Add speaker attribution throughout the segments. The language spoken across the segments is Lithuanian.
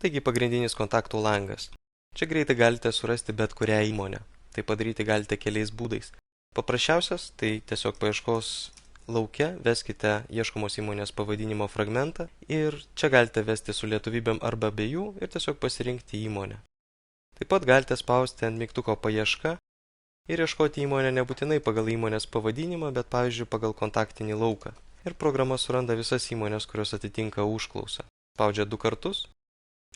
Speaker 1: Taigi pagrindinis kontaktų langas. Čia greitai galite surasti bet kurią įmonę. Tai padaryti galite keliais būdais. Paprasčiausias - tai tiesiog paieškos lauke veskite ieškomos įmonės pavadinimo fragmentą ir čia galite vesti su lietuvybėm arba be jų ir tiesiog pasirinkti įmonę. Taip pat galite spausti ant mygtuko paieška ir ieškoti įmonę nebūtinai pagal įmonės pavadinimą, bet pavyzdžiui pagal kontaktinį lauką. Ir programa suranda visas įmonės, kurios atitinka užklausą. Spaudžia 2 kartus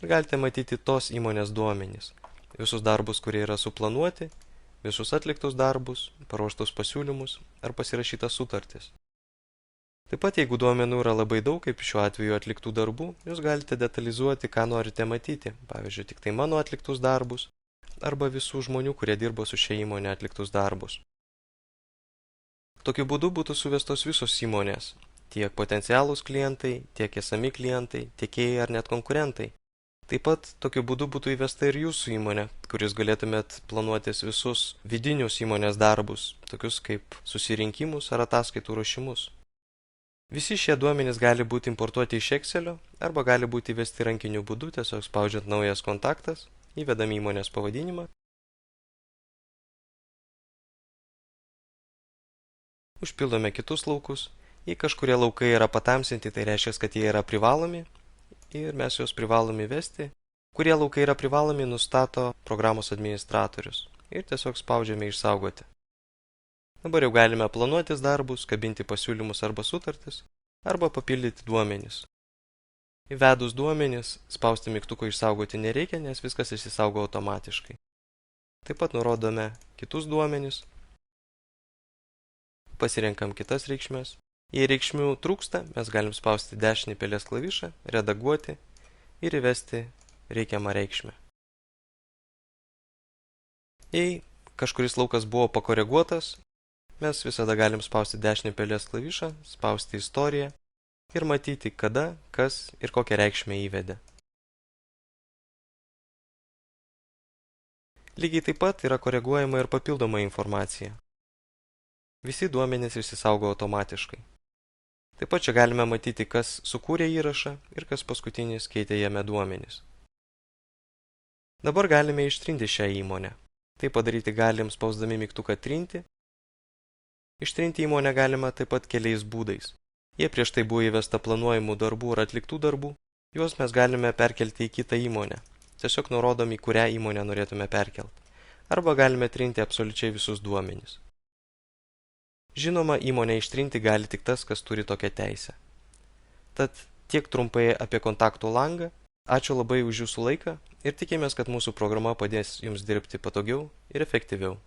Speaker 1: ir galite matyti tos įmonės duomenys. Visus darbus, kurie yra suplanuoti, visus atliktus darbus, paruoštus pasiūlymus ar pasirašytas sutartis. Taip pat, jeigu duomenų yra labai daug, kaip šiuo atveju atliktų darbų, jūs galite detalizuoti, ką norite matyti, pavyzdžiui, tik tai mano atliktus darbus, arba visų žmonių, kurie dirbo su šia įmonė atliktus darbus. Tokiu būdu būtų suvestos visos įmonės, tiek potencialūs klientai, tiek esami klientai, tiekėjai ar net konkurentai. Taip pat tokiu būdu būtų įvesta ir jūsų įmonė, kuris galėtumėt planuotis visus vidinius įmonės darbus, tokius kaip susirinkimus ar ataskaitų ruošimus. Visi šie duomenys gali būti importuoti iš Excelio arba gali būti įvesti rankiniu būdu, tiesiog spaudžiant naujas kontaktas, įvedami įmonės pavadinimą, užpildome kitus laukus, jei kažkurie laukai yra patamsinti, tai reiškia, kad jie yra privalomi ir mes juos privalome įvesti. Kurie laukai yra privalomi, nustato programos administratorius ir tiesiog spaudžiame išsaugoti. Dabar jau galime planuotis darbus, kabinti pasiūlymus arba sutartis, arba papildyti duomenis. Įvedus duomenis, spausti mygtuko išsaugoti nereikia, nes viskas išsisaugo automatiškai. Taip pat nurodome kitus duomenis, pasirenkam kitas reikšmes. Jei reikšmių trūksta, mes galim spausti dešinį pelės klavišą, redaguoti ir įvesti reikiamą reikšmę. Jei kažkuris laukas buvo pakoreguotas, mes visada galim spausti dešinį pelės klavišą, spausti istoriją ir matyti, kada, kas ir kokią reikšmę įvedė. Lygiai taip pat yra koreguojama ir papildoma informacija. Visi duomenys išsisaugo automatiškai. Taip pat čia galime matyti, kas sukūrė įrašą ir kas paskutinis keitė jame duomenys. Dabar galime ištrinti šią įmonę. Tai padaryti galim spausdami mygtuką trinti. Ištrinti įmonę galima taip pat keliais būdais. Jei prieš tai buvo įvesta planuojamų darbų ar atliktų darbų, juos mes galime perkelti į kitą įmonę. Tiesiog nurodom, į kurią įmonę norėtume perkelti. Arba galime trinti absoliučiai visus duomenys. Žinoma, įmonę ištrinti gali tik tas, kas turi tokią teisę. Tad tiek trumpai apie kontaktų langą. Ačiū labai už jūsų laiką ir tikimės, kad mūsų programa padės jums dirbti patogiau ir efektyviau.